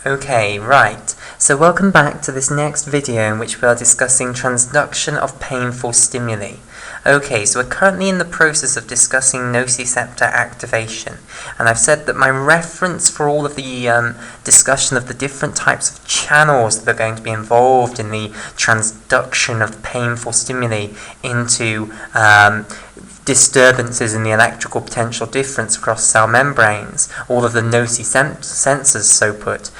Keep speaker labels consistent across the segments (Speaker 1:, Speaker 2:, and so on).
Speaker 1: Okay, right. So welcome back to this next video in which we are discussing transduction of painful stimuli. Okay, so we're currently in the process of discussing nociceptor activation, and I've said that my reference for all of the discussion of the different types of channels that are going to be involved in the transduction of painful stimuli into disturbances in the electrical potential difference across cell membranes, all of the nociceptors, so put,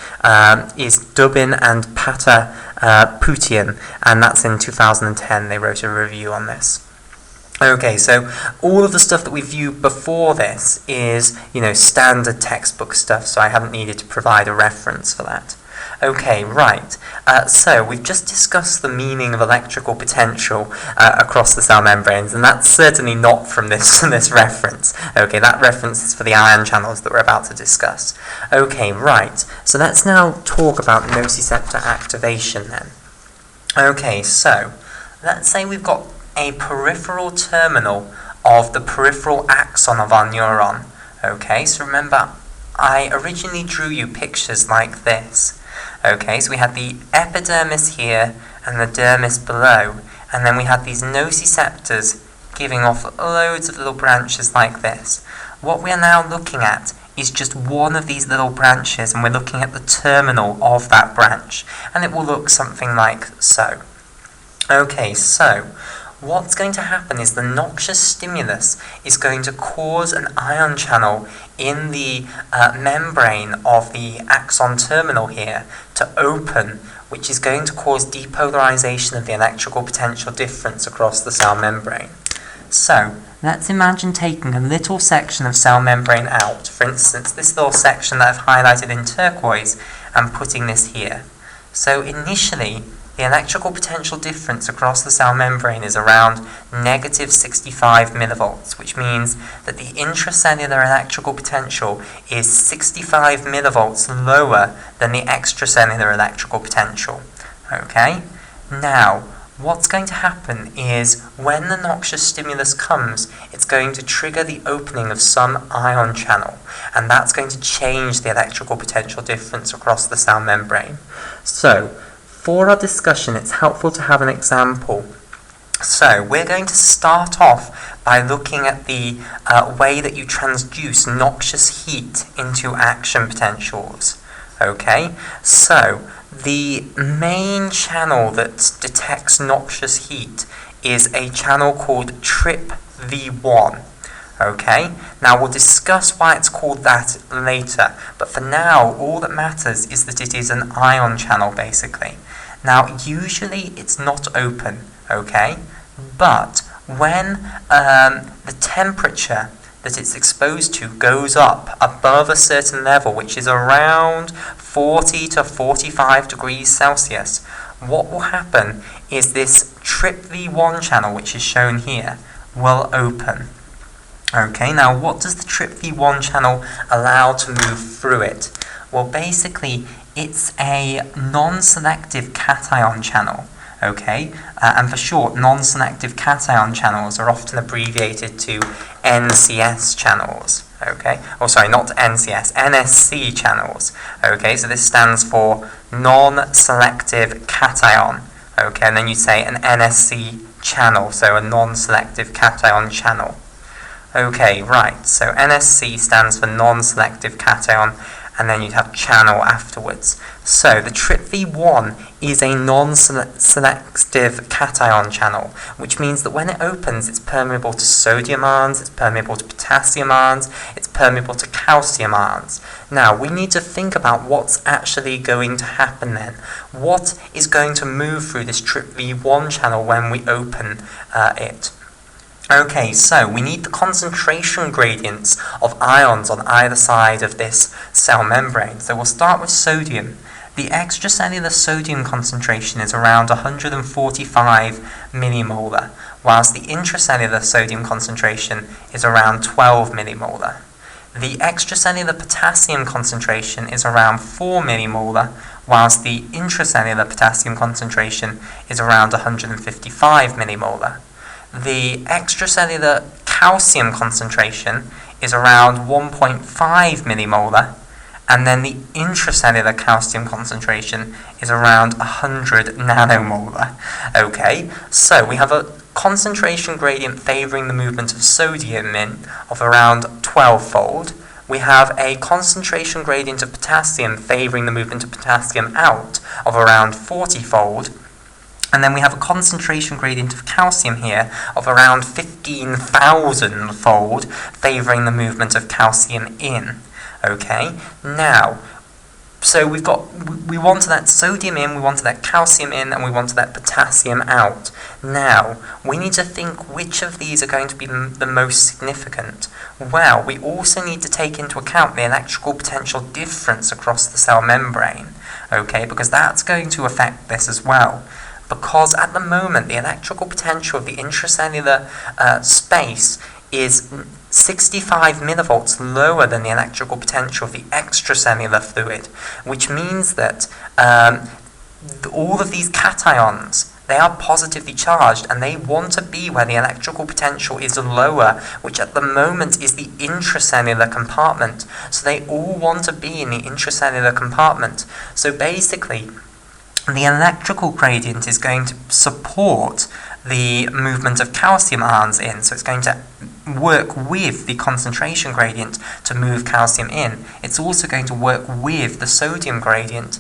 Speaker 1: is Dubin and Potassium, and that's in 2010. They wrote a review on this. Okay, so all of the stuff that we viewed before this is, standard textbook stuff, so I haven't needed to provide a reference for that. Okay, right. So we've just discussed the meaning of electrical potential across the cell membranes, and that's certainly not from this reference. Okay, that reference is for the ion channels that we're about to discuss. Okay, right. So let's now talk about nociceptor activation then. Okay, so let's say we've got a peripheral terminal of the peripheral axon of our neuron. Okay, so remember, I originally drew you pictures like this. Okay, so we had the epidermis here and the dermis below, and then we had these nociceptors giving off loads of little branches like this. What we are now looking at is just one of these little branches, and we're looking at the terminal of that branch, and it will look something like so. Okay, so what's going to happen is the noxious stimulus is going to cause an ion channel in the membrane of the axon terminal here to open, which is going to cause depolarization of the electrical potential difference across the cell membrane. So let's imagine taking a little section of cell membrane out, for instance this little section that I've highlighted in turquoise, and putting this here. So initially the electrical potential difference across the cell membrane is around negative 65 millivolts, which means that the intracellular electrical potential is 65 millivolts lower than the extracellular electrical potential. Okay? Now, what's going to happen is when the noxious stimulus comes, it's going to trigger the opening of some ion channel, and that's going to change the electrical potential difference across the cell membrane. So, for our discussion, it's helpful to have an example. So we're going to start off by looking at the way that you transduce noxious heat into action potentials. Okay, so the main channel that detects noxious heat is a channel called TRPV1. Okay, now we'll discuss why it's called that later, but for now all that matters is that it is an ion channel basically. Now usually it's not open, okay, but when the temperature that it's exposed to goes up above a certain level, which is around 40 to 45 degrees Celsius, what will happen is this TRPV1 channel, which is shown here, will open. Okay, now what does the TRPV1 channel allow to move through it? Well, basically, it's a non-selective cation channel, okay? And for short, non-selective cation channels are often abbreviated to NCS channels, okay? Oh, sorry, not NCS, NSC channels, okay? So this stands for non-selective cation, okay? And then you say an NSC channel, so a non-selective cation channel. Okay, right, so NSC stands for non-selective cation, and then you'd have channel afterwards. So the TRPV1 is a non-selective cation channel, which means that when it opens, it's permeable to sodium ions, it's permeable to potassium ions, it's permeable to calcium ions. Now, we need to think about what's actually going to happen then. What is going to move through this TRPV1 channel when we open it? Okay, so we need the concentration gradients of ions on either side of this cell membrane. So we'll start with sodium. The extracellular sodium concentration is around 145 millimolar, whilst the intracellular sodium concentration is around 12 millimolar. The extracellular potassium concentration is around 4 millimolar, whilst the intracellular potassium concentration is around 155 millimolar. The extracellular calcium concentration is around 1.5 millimolar, and then the intracellular calcium concentration is around 100 nanomolar. Okay, so we have a concentration gradient favouring the movement of sodium in of around 12-fold. We have a concentration gradient of potassium favouring the movement of potassium out of around 40-fold. And then we have a concentration gradient of calcium here of around 15,000-fold favouring the movement of calcium in. Okay, now, so we wanted that sodium in, we wanted that calcium in, and we wanted that potassium out. Now, we need to think which of these are going to be the most significant. Well, we also need to take into account the electrical potential difference across the cell membrane, okay, because that's going to affect this as well. Because at the moment, the electrical potential of the intracellular space is 65 millivolts lower than the electrical potential of the extracellular fluid, which means that all of these cations, they are positively charged and they want to be where the electrical potential is lower, which at the moment is the intracellular compartment. So they all want to be in the intracellular compartment. So basically, the electrical gradient is going to support the movement of calcium ions in, so it's going to work with the concentration gradient to move calcium in. It's also going to work with the sodium gradient,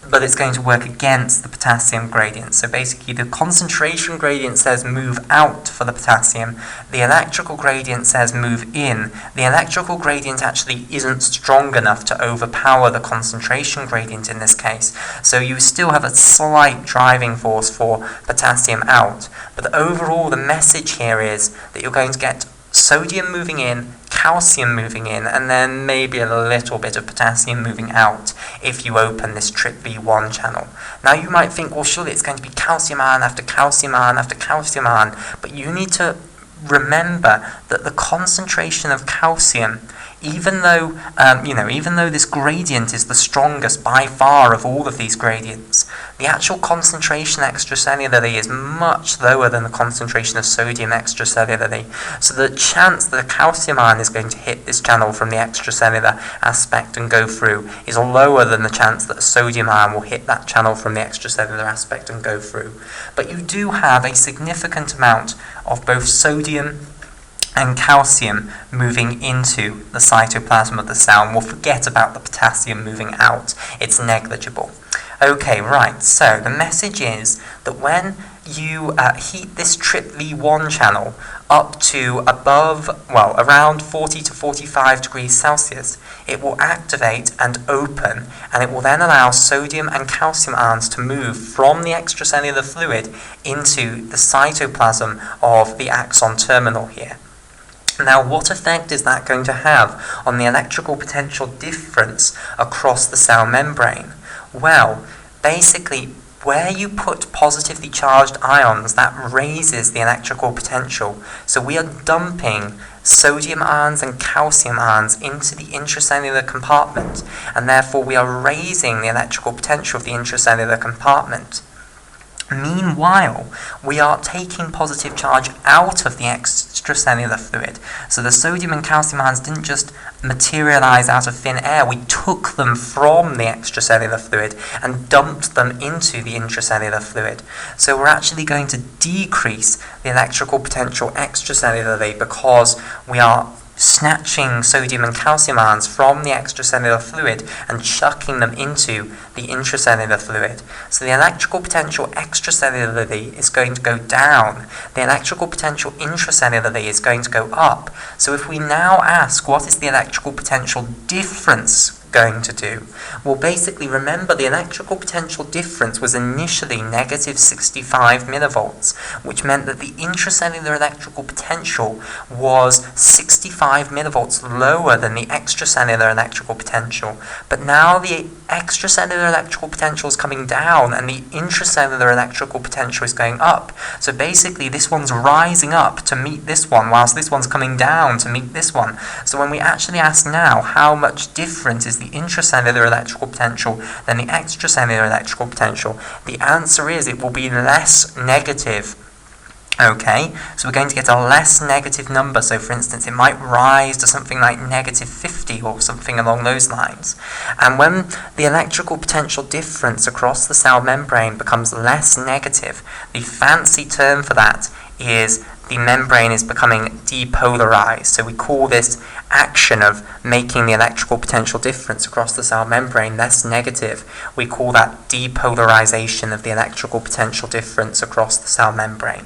Speaker 1: but it's going to work against the potassium gradient. So basically the concentration gradient says move out for the potassium, the electrical gradient says move in. The electrical gradient actually isn't strong enough to overpower the concentration gradient in this case, so you still have a slight driving force for potassium out. But overall the message here is that you're going to get sodium moving in, calcium moving in, and then maybe a little bit of potassium moving out if you open this TRPV1 channel. Now you might think, well, surely it's going to be calcium ion after calcium ion after calcium ion, but you need to remember that the concentration of calcium, even though this gradient is the strongest by far of all of these gradients, the actual concentration extracellularly is much lower than the concentration of sodium extracellularly. So the chance that a calcium ion is going to hit this channel from the extracellular aspect and go through is lower than the chance that a sodium ion will hit that channel from the extracellular aspect and go through. But you do have a significant amount of both sodium and calcium moving into the cytoplasm of the cell, and we'll forget about the potassium moving out. It's negligible. Okay, right, so the message is that when you heat this TRPV1 channel up to around 40 to 45 degrees Celsius, it will activate and open, and it will then allow sodium and calcium ions to move from the extracellular fluid into the cytoplasm of the axon terminal here. Now, what effect is that going to have on the electrical potential difference across the cell membrane? Well, basically, where you put positively charged ions, that raises the electrical potential. So we are dumping sodium ions and calcium ions into the intracellular compartment, and therefore we are raising the electrical potential of the intracellular compartment. Meanwhile, we are taking positive charge out of the extracellular fluid. So the sodium and calcium ions didn't just materialize out of thin air, we took them from the extracellular fluid and dumped them into the intracellular fluid. So we're actually going to decrease the electrical potential extracellularly because we are snatching sodium and calcium ions from the extracellular fluid and chucking them into the intracellular fluid. So the electrical potential extracellularly is going to go down. The electrical potential intracellularly is going to go up. So if we now ask, what is the electrical potential difference going to do? Well, basically, remember the electrical potential difference was initially negative 65 millivolts, which meant that the intracellular electrical potential was 65 millivolts lower than the extracellular electrical potential. But now the extracellular electrical potential is coming down and the intracellular electrical potential is going up. So basically, this one's rising up to meet this one, whilst this one's coming down to meet this one. So when we actually ask now how much different is the intracellular electrical potential than the extracellular electrical potential, the answer is it will be less negative Okay, so we're going to get a less negative number. So for instance, it might rise to something like negative 50 or something along those lines. And when the electrical potential difference across the cell membrane becomes less negative, the fancy term for that is the membrane is becoming depolarized. So we call this action of making the electrical potential difference across the cell membrane less negative. We call that depolarization of the electrical potential difference across the cell membrane.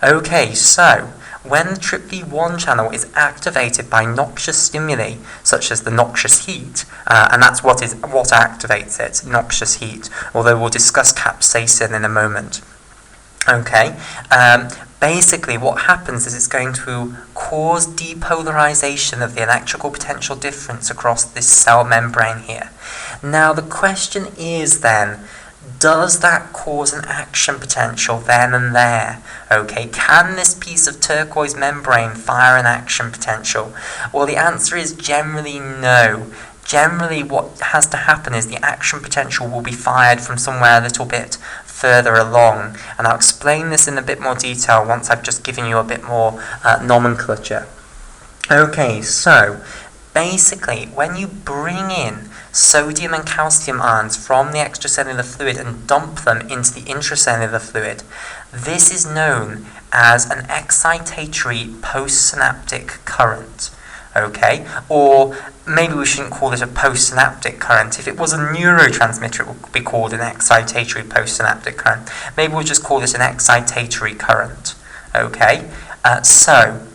Speaker 1: Okay, so when the TRPV1 channel is activated by noxious stimuli, such as the noxious heat, and that's what activates it, noxious heat, although we'll discuss capsaicin in a moment. Okay, basically what happens is it's going to cause depolarization of the electrical potential difference across this cell membrane here. Now the question is then, does that cause an action potential then and there? Okay, can this piece of turquoise membrane fire an action potential? Well, the answer is generally no. Generally, what has to happen is the action potential will be fired from somewhere a little bit further along. And I'll explain this in a bit more detail once I've just given you a bit more nomenclature. Okay, so basically, when you bring in sodium and calcium ions from the extracellular fluid and dump them into the intracellular fluid, this is known as an excitatory postsynaptic current. Okay, or maybe we shouldn't call it a postsynaptic current. If it was a neurotransmitter, it would be called an excitatory postsynaptic current. Maybe we'll just call it an excitatory current. Okay, so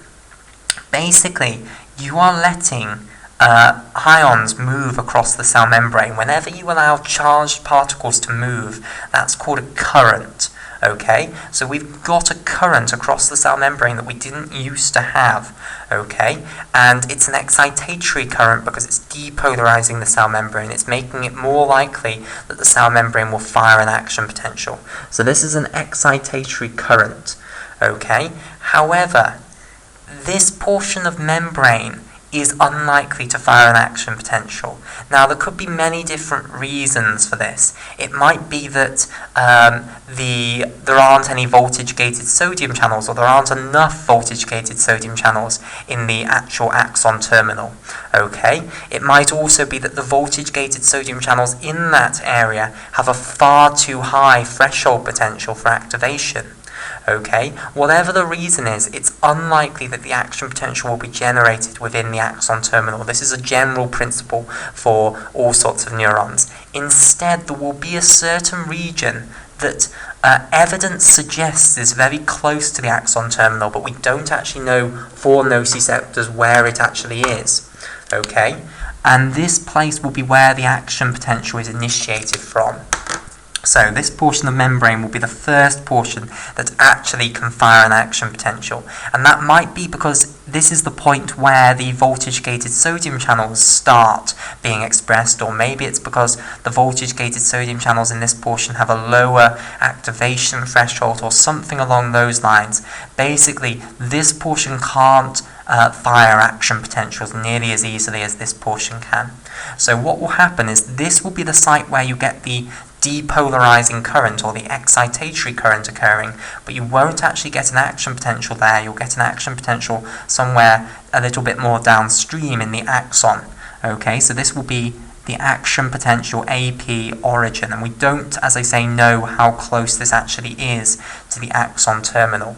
Speaker 1: basically, you are letting ions move across the cell membrane. Whenever you allow charged particles to move, that's called a current. Okay, so we've got a current across the cell membrane that we didn't used to have. Okay, and it's an excitatory current because it's depolarizing the cell membrane. It's making it more likely that the cell membrane will fire an action potential. So this is an excitatory current. Okay, however, this portion of membrane is unlikely to fire an action potential. Now, there could be many different reasons for this. It might be that there aren't any voltage-gated sodium channels, or there aren't enough voltage-gated sodium channels in the actual axon terminal. Okay? It might also be that the voltage-gated sodium channels in that area have a far too high threshold potential for activation. Okay, whatever the reason is, it's unlikely that the action potential will be generated within the axon terminal. This is a general principle for all sorts of neurons. Instead, there will be a certain region that evidence suggests is very close to the axon terminal, but we don't actually know for nociceptors where it actually is. Okay, and this place will be where the action potential is initiated from. So this portion of membrane will be the first portion that actually can fire an action potential. And that might be because this is the point where the voltage-gated sodium channels start being expressed, or maybe it's because the voltage-gated sodium channels in this portion have a lower activation threshold or something along those lines. Basically, this portion can't fire action potentials nearly as easily as this portion can. So what will happen is this will be the site where you get the depolarizing current or the excitatory current occurring, but you won't actually get an action potential there. You'll get an action potential somewhere a little bit more downstream in the axon. Okay, so this will be the action potential AP origin, and we don't, as I say, know how close this actually is to the axon terminal.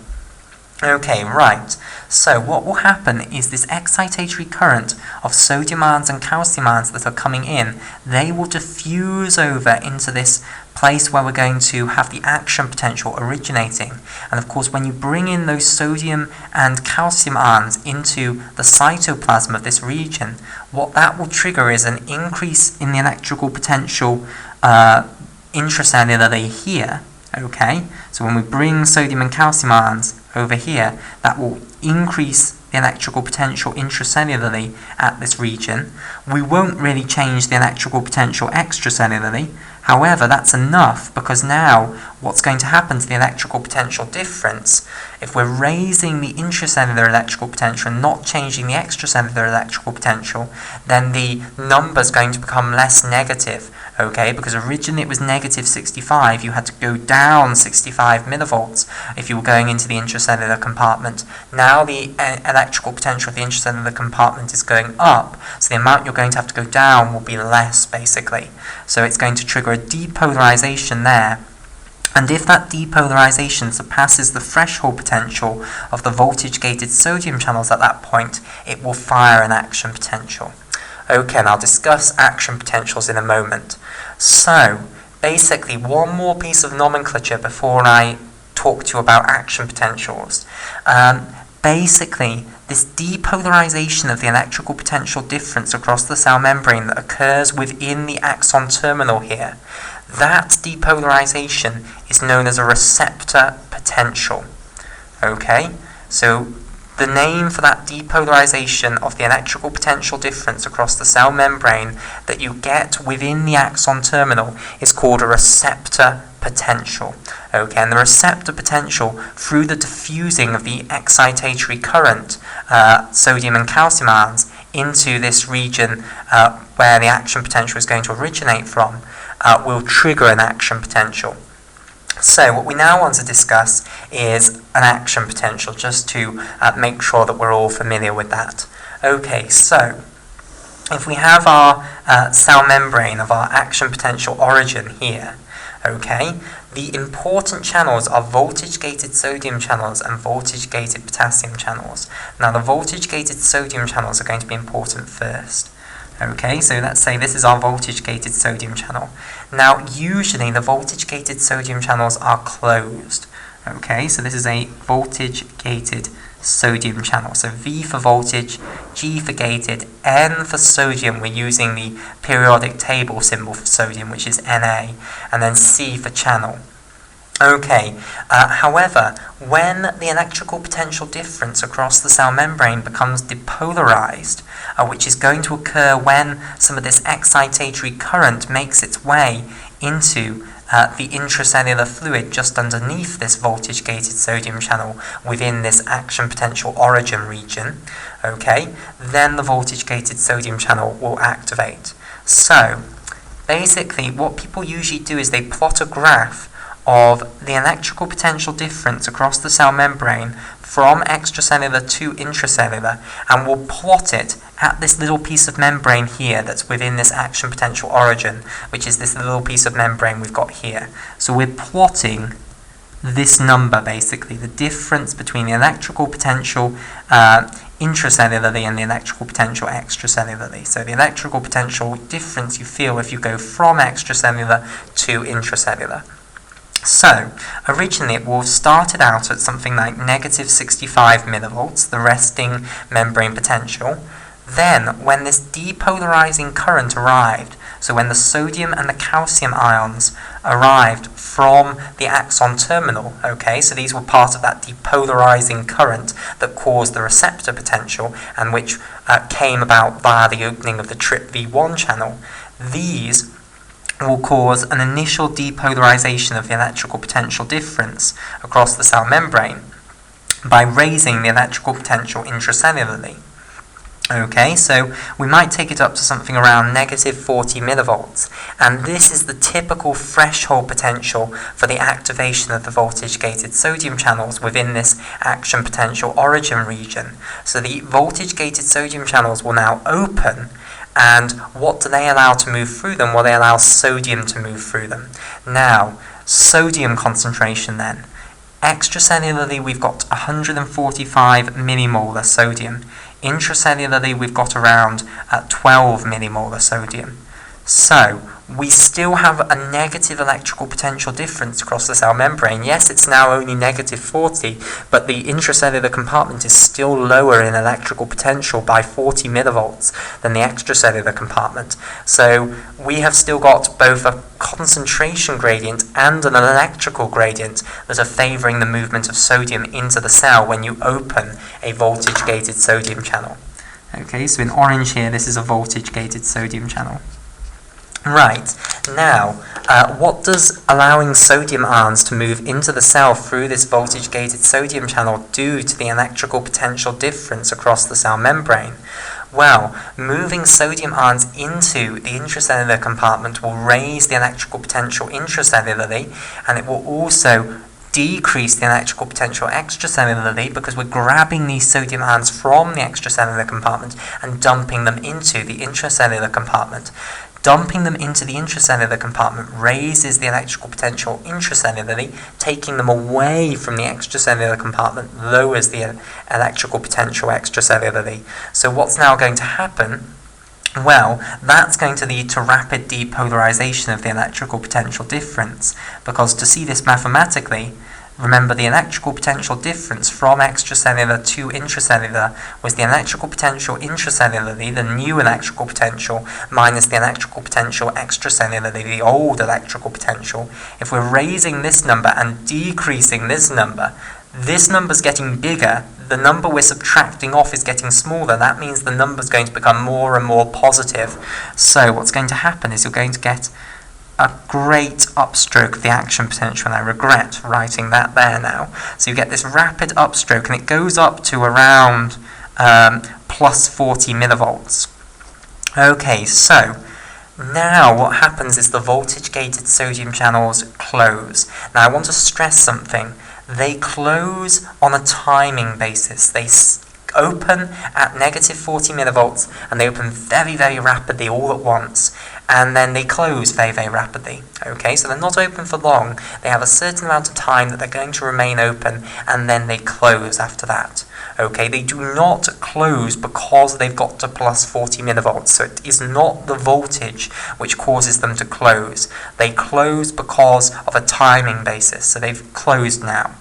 Speaker 1: Okay, right, so what will happen is this excitatory current of sodium ions and calcium ions that are coming in, they will diffuse over into this place where we're going to have the action potential originating. And of course, when you bring in those sodium and calcium ions into the cytoplasm of this region, what that will trigger is an increase in the electrical potential intracellularly here. Okay, so when we bring sodium and calcium ions over here, that will increase the electrical potential intracellularly at this region. We won't really change the electrical potential extracellularly. However, that's enough because now what's going to happen to the electrical potential difference, if we're raising the intracellular electrical potential and not changing the extracellular electrical potential, then the number's going to become less negative, okay? Because originally it was negative 65, you had to go down 65 millivolts if you were going into the intracellular compartment. Now the electrical potential of the intracellular compartment is going up, so the amount you're going to have to go down will be less, basically. So it's going to trigger a depolarization there. And if that depolarization surpasses the threshold potential of the voltage-gated sodium channels at that point, it will fire an action potential. Okay, and I'll discuss action potentials in a moment. So, basically, one more piece of nomenclature before I talk to you about action potentials. Basically, this depolarization of the electrical potential difference across the cell membrane that occurs within the axon terminal here, that depolarization is known as a receptor potential. Okay, so the name for that depolarization of the electrical potential difference across the cell membrane that you get within the axon terminal is called a receptor potential. Okay, and the receptor potential, through the diffusing of the excitatory current, sodium and calcium ions, into this region where the action potential is going to originate from, will trigger an action potential. So what we now want to discuss is an action potential, just to make sure that we're all familiar with that. Okay, so if we have our cell membrane of our action potential origin here, okay, the important channels are voltage-gated sodium channels and voltage-gated potassium channels. Now the voltage-gated sodium channels are going to be important first. Okay, so let's say this is our voltage-gated sodium channel. Now, usually the voltage-gated sodium channels are closed. Okay, so this is a voltage-gated sodium channel. So V for voltage, G for gated, N for sodium. We're using the periodic table symbol for sodium, which is Na, and then C for channel. Okay, however, when the electrical potential difference across the cell membrane becomes depolarized, which is going to occur when some of this excitatory current makes its way into the intracellular fluid just underneath this voltage-gated sodium channel within this action potential origin region, okay, then the voltage-gated sodium channel will activate. So, basically, what people usually do is they plot a graph of the electrical potential difference across the cell membrane from extracellular to intracellular, and we'll plot it at this little piece of membrane here that's within this action potential origin, which is this little piece of membrane we've got here. So we're plotting this number, basically, the difference between the electrical potential intracellularly and the electrical potential extracellularly. So the electrical potential difference you feel if you go from extracellular to intracellular. So, originally it will have started out at something like negative 65 millivolts, the resting membrane potential. Then, when this depolarizing current arrived, so when the sodium and the calcium ions arrived from the axon terminal, okay, so these were part of that depolarizing current that caused the receptor potential and which came about via the opening of the TRPV1 channel, these will cause an initial depolarization of the electrical potential difference across the cell membrane by raising the electrical potential intracellularly. Okay, so we might take it up to something around negative 40 millivolts, and this is the typical threshold potential for the activation of the voltage-gated sodium channels within this action potential origin region. So the voltage-gated sodium channels will now open. And what do they allow to move through them? Well, they allow sodium to move through them. Now, sodium concentration then. Extracellularly, we've got 145 millimolar sodium. Intracellularly, we've got around 12 millimolar sodium. So, we still have a negative electrical potential difference across the cell membrane. Yes, it's now only negative 40, but the intracellular compartment is still lower in electrical potential by 40 millivolts than the extracellular compartment. So we have still got both a concentration gradient and an electrical gradient that are favoring the movement of sodium into the cell when you open a voltage-gated sodium channel. Okay, so in orange here, this is a voltage-gated sodium channel. Right, now, What does allowing sodium ions to move into the cell through this voltage-gated sodium channel do to the electrical potential difference across the cell membrane? Well, moving sodium ions into the intracellular compartment will raise the electrical potential intracellularly, and it will also decrease the electrical potential extracellularly, because we're grabbing these sodium ions from the extracellular compartment and dumping them into the intracellular compartment. Dumping them into the intracellular compartment raises the electrical potential intracellularly. Taking them away from the extracellular compartment lowers the electrical potential extracellularly. So what's now going to happen? Well, that's going to lead to rapid depolarization of the electrical potential difference, because to see this mathematically, remember the electrical potential difference from extracellular to intracellular was the electrical potential intracellularly, the new electrical potential, minus the electrical potential extracellularly, the old electrical potential. If we're raising this number and decreasing this number's getting bigger, the number we're subtracting off is getting smaller. That means the number's going to become more and more positive. So what's going to happen is you're going to get a great upstroke of the action potential, and I regret writing that there now. So you get this rapid upstroke, and it goes up to around plus 40 millivolts. Okay, so now what happens is the voltage-gated sodium channels close. Now I want to stress something. They close on a timing basis. They open at negative 40 millivolts, and they open very, very rapidly all at once, and then they close very, very rapidly. Okay, so they're not open for long. They have a certain amount of time that they're going to remain open, and then they close after that. Okay, they do not close because they've got to plus 40 millivolts, so it is not the voltage which causes them to close. They close because of a timing basis, so they've closed now.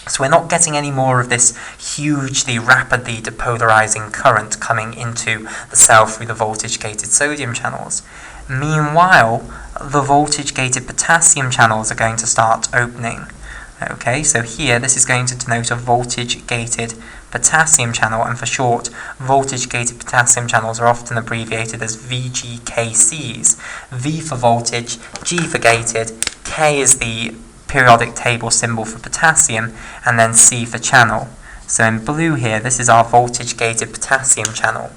Speaker 1: So we're not getting any more of this hugely rapidly depolarizing current coming into the cell through the voltage-gated sodium channels. Meanwhile, the voltage-gated potassium channels are going to start opening. Okay, so here this is going to denote a voltage-gated potassium channel, and for short, voltage-gated potassium channels are often abbreviated as VGKCs. V for voltage, G for gated, K is the periodic table symbol for potassium, and then C for channel. So in blue here, this is our voltage-gated potassium channel.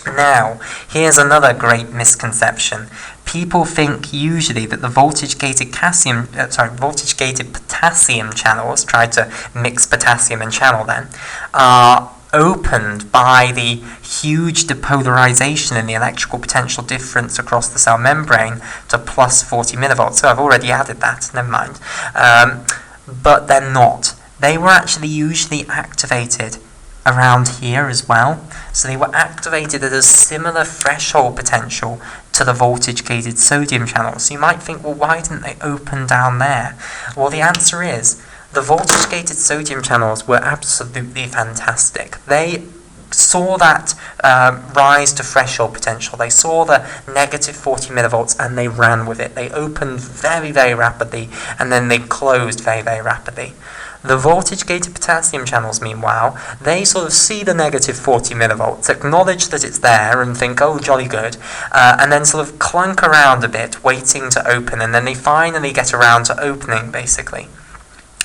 Speaker 1: Now, here's another great misconception. People think usually that the voltage-gated potassium channels, tried to mix potassium and channel then, are opened by the huge depolarization in the electrical potential difference across the cell membrane to plus 40 millivolts. So I've already added that, never mind. But they're not. They were actually usually activated around here as well. So they were activated at a similar threshold potential to the voltage-gated sodium channel. So you might think, well, why didn't they open down there? Well, the answer is the voltage-gated sodium channels were absolutely fantastic. They saw that rise to threshold potential. They saw the negative 40 millivolts and they ran with it. They opened very, very rapidly, and then they closed very, very rapidly. The voltage-gated potassium channels, meanwhile, they sort of see the negative 40 millivolts, acknowledge that it's there and think, oh, jolly good, and then sort of clunk around a bit, waiting to open, and then they finally get around to opening, basically.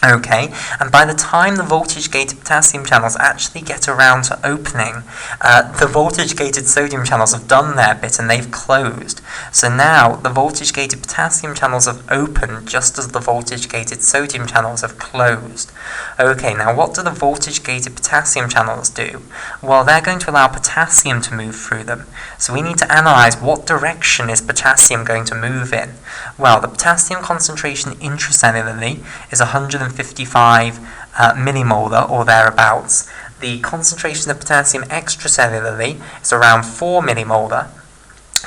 Speaker 1: Okay, and by the time the voltage-gated potassium channels actually get around to opening, the voltage-gated sodium channels have done their bit and they've closed. So now the voltage-gated potassium channels have opened just as the voltage-gated sodium channels have closed. Okay, now what do the voltage-gated potassium channels do? Well, they're going to allow potassium to move through them. So we need to analyze what direction is potassium going to move in. Well, the potassium concentration intracellularly is 155 millimolar or thereabouts. The concentration of potassium extracellularly is around 4 millimolar.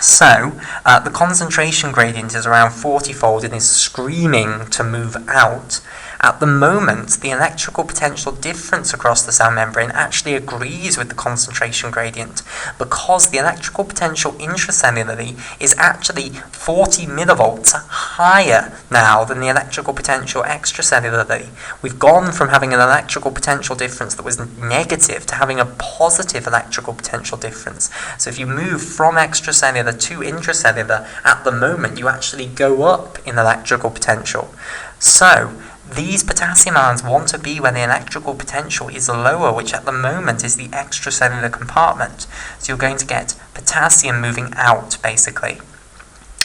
Speaker 1: So the concentration gradient is around 40-fold and is screaming to move out. At the moment, the electrical potential difference across the cell membrane actually agrees with the concentration gradient, because the electrical potential intracellularly is actually 40 millivolts higher now than the electrical potential extracellularly. We've gone from having an electrical potential difference that was negative to having a positive electrical potential difference. So if you move from extracellular to intracellular, at the moment you actually go up in electrical potential. So these potassium ions want to be where the electrical potential is lower, which at the moment is the extracellular compartment. So you're going to get potassium moving out, basically.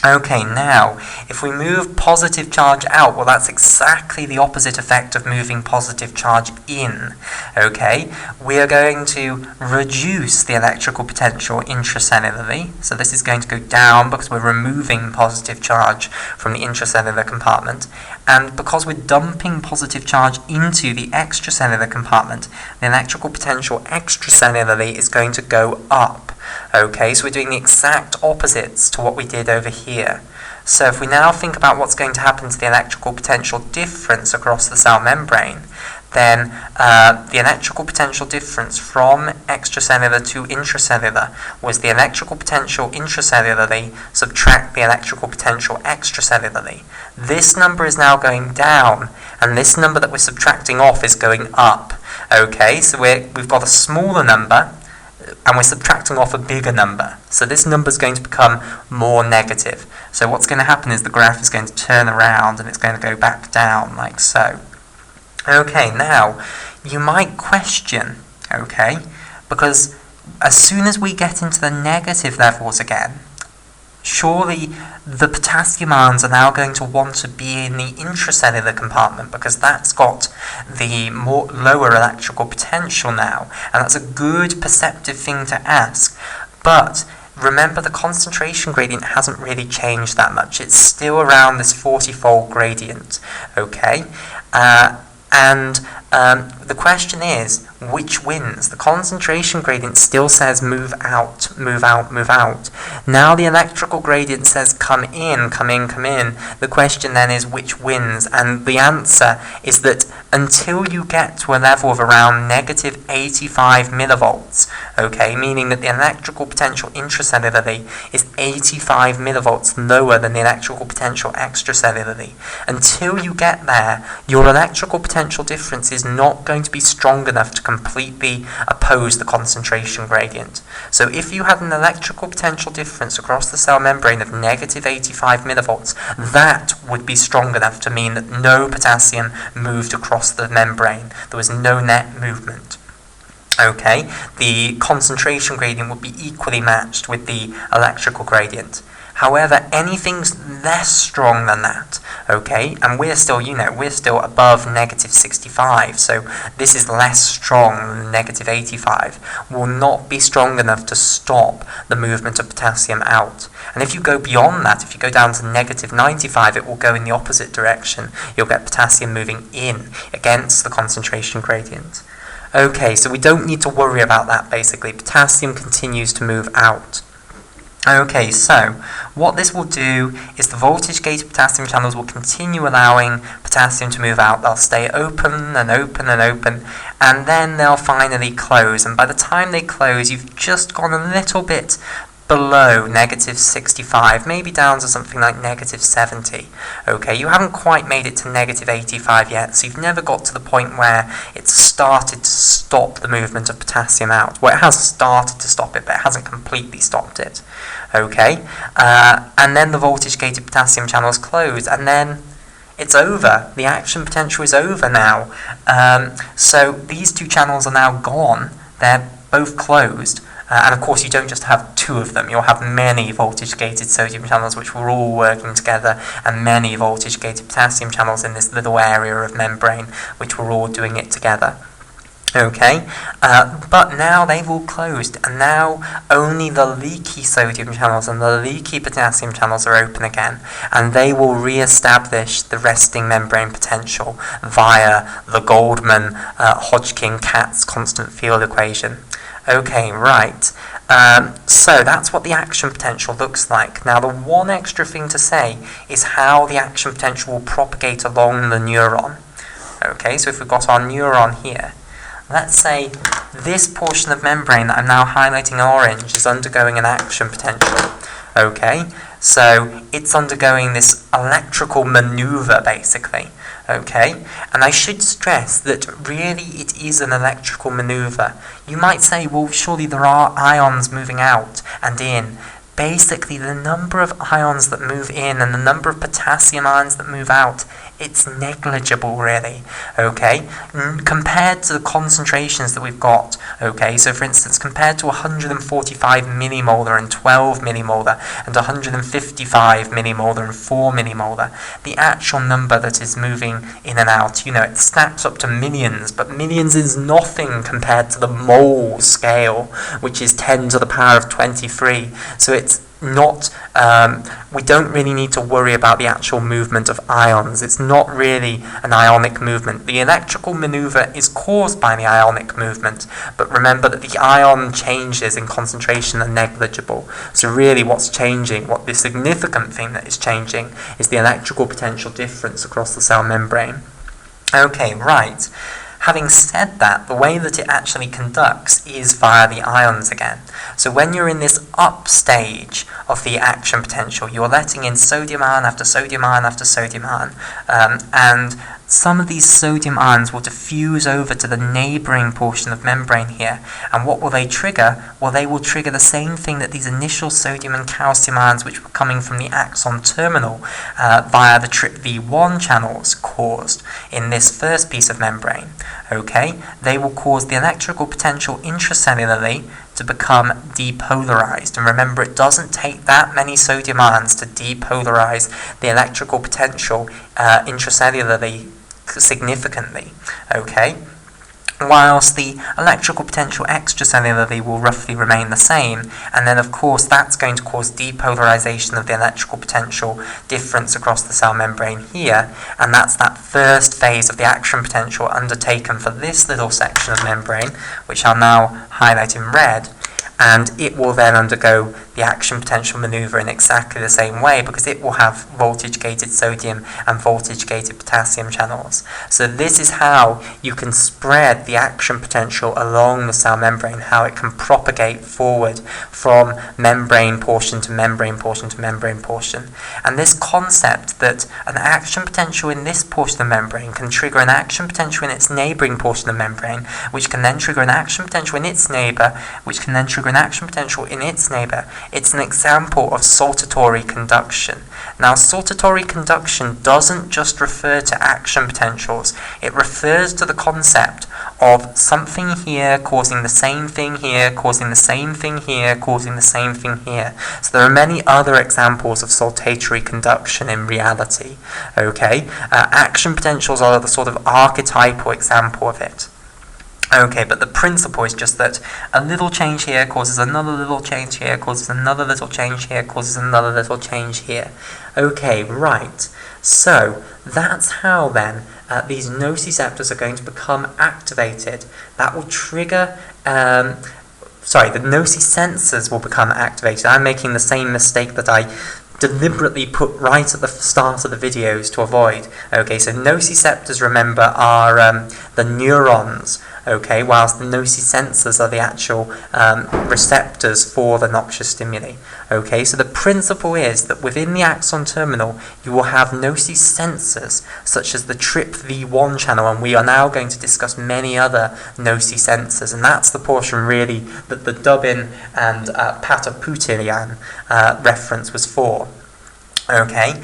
Speaker 1: Okay, now, if we move positive charge out, well, that's exactly the opposite effect of moving positive charge in. Okay, we are going to reduce the electrical potential intracellularly. So this is going to go down because we're removing positive charge from the intracellular compartment. And because we're dumping positive charge into the extracellular compartment, the electrical potential extracellularly is going to go up. Okay, so we're doing the exact opposites to what we did over here. So if we now think about what's going to happen to the electrical potential difference across the cell membrane, then the electrical potential difference from extracellular to intracellular was the electrical potential intracellularly subtract the electrical potential extracellularly. This number is now going down, and this number that we're subtracting off is going up. Okay, so we've got a smaller number, and we're subtracting off a bigger number. So this number is going to become more negative. So what's going to happen is the graph is going to turn around and it's going to go back down like so. Okay, now you might question, okay, because as soon as we get into the negative levels again, surely the potassium ions are now going to want to be in the intracellular compartment, because that's got the lower electrical potential now, and that's a good perceptive thing to ask. But remember, the concentration gradient hasn't really changed that much. It's still around this 40-fold gradient, okay? And the question is, which wins? The concentration gradient still says move out, move out, move out. Now the electrical gradient says come in, come in, come in. The question then is which wins? And the answer is that until you get to a level of around negative 85 millivolts, okay, meaning that the electrical potential intracellularly is 85 millivolts lower than the electrical potential extracellularly. Until you get there, your electrical potential difference is not going to be strong enough to completely oppose the concentration gradient. So if you had an electrical potential difference across the cell membrane of negative 85 millivolts, that would be strong enough to mean that no potassium moved across the membrane. There was no net movement. Okay, the concentration gradient would be equally matched with the electrical gradient. However, anything's less strong than that, okay, and we're still, we're still above negative 65, so this is less strong than negative 85, will not be strong enough to stop the movement of potassium out. And if you go beyond that, if you go down to negative 95, it will go in the opposite direction. You'll get potassium moving in against the concentration gradient. Okay, so we don't need to worry about that, basically. Potassium continues to move out. Okay, so what this will do is the voltage-gated potassium channels will continue allowing potassium to move out. They'll stay open and open and open, and then they'll finally close. And by the time they close, you've just gone a little bit below negative 65, maybe down to something like negative 70. Okay, you haven't quite made it to negative 85 yet, so you've never got to the point where it's started to stop the movement of potassium out. Well, it has started to stop it, but it hasn't completely stopped it. Okay, and then the voltage-gated potassium channels close, and then it's over. The action potential is over now. So these two channels are now gone. They're both closed. And of course, you don't just have two of them. You'll have many voltage-gated sodium channels which were all working together, and many voltage-gated potassium channels in this little area of membrane which were all doing it together. Okay, but now they've all closed, and now only the leaky sodium channels and the leaky potassium channels are open again, and they will re-establish the resting membrane potential via the Goldman-Hodgkin-Katz constant field equation. Okay, right. So that's what the action potential looks like. Now, the one extra thing to say is how the action potential will propagate along the neuron. Okay, so if we've got our neuron here, let's say this portion of membrane that I'm now highlighting in orange is undergoing an action potential. Okay, so it's undergoing this electrical maneuver, basically. Okay, and I should stress that really it is an electrical maneuver. You might say, well, surely there are ions moving out and in. Basically, the number of ions that move in and the number of potassium ions that move out, it's negligible, really, okay, compared to the concentrations that we've got, okay, so for instance, compared to 145 millimolar and 12 millimolar and 155 millimolar and 4 millimolar, the actual number that is moving in and out, it stacks up to millions, but millions is nothing compared to the mole scale, which is 10 to the power of 23, so it's not, we don't really need to worry about the actual movement of ions. It's not really an ionic movement. The electrical maneuver is caused by the ionic movement, but remember that the ion changes in concentration are negligible. So really what's changing, what the significant thing that is changing, is the electrical potential difference across the cell membrane. Okay, right. Having said that, the way that it actually conducts is via the ions again. So when you're in this up stage of the action potential, you're letting in sodium ion after sodium ion after sodium ion, and some of these sodium ions will diffuse over to the neighbouring portion of membrane here. And what will they trigger? Well, they will trigger the same thing that these initial sodium and calcium ions, which were coming from the axon terminal via the TRPV1 channels, caused in this first piece of membrane. Okay, they will cause the electrical potential intracellularly to become depolarized. And remember, it doesn't take that many sodium ions to depolarize the electrical potential intracellularly significantly. Okay, whilst the electrical potential extracellularly will roughly remain the same, and then of course that's going to cause depolarization of the electrical potential difference across the cell membrane here, and that's that first phase of the action potential undertaken for this little section of membrane, which I'll now highlight in red, and it will then undergo the action potential maneuver in exactly the same way, because it will have voltage-gated sodium and voltage-gated potassium channels. So this is how you can spread the action potential along the cell membrane, how it can propagate forward from membrane portion to membrane portion to membrane portion. And this concept that an action potential in this portion of the membrane can trigger an action potential in its neighbouring portion of the membrane, which can then trigger an action potential in its neighbour, which can then trigger an action potential in its neighbour. It's an example of saltatory conduction. Now, saltatory conduction doesn't just refer to action potentials. It refers to the concept of something here causing the same thing here, causing the same thing here, causing the same thing here. So there are many other examples of saltatory conduction in reality. Okay, action potentials are the sort of archetypal example of it. Okay, but the principle is just that a little change here causes another little change here, causes another little change here, causes another little change here. Okay, right. So that's how then these nociceptors are going to become activated. That will trigger... the nocicensors will become activated. I'm making the same mistake that I deliberately put right at the start of the videos to avoid. Okay, so nociceptors, remember, are the neurons. Okay, whilst the nocicensors are the actual receptors for the noxious stimuli. Okay, so the principle is that within the axon terminal, you will have nocicensors such as the TRPV1 channel, and we are now going to discuss many other nocicensors, and that's the portion really that the Dubin and Potassium reference was for. Okay,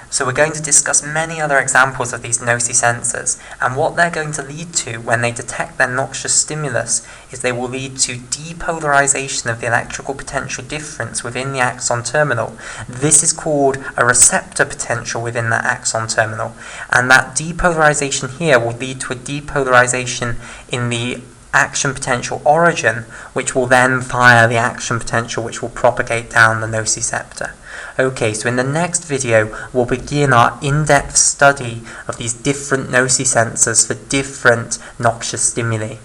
Speaker 1: so we're going to discuss many other examples of these nocicensors, and what they're going to lead to when they detect their noxious stimulus is they will lead to depolarization of the electrical potential difference within the axon terminal. This is called a receptor potential within that axon terminal, and that depolarization here will lead to a depolarization in the action potential origin, which will then fire the action potential, which will propagate down the nociceptor. Okay, so in the next video, we'll begin our in-depth study of these different nocicensors for different noxious stimuli.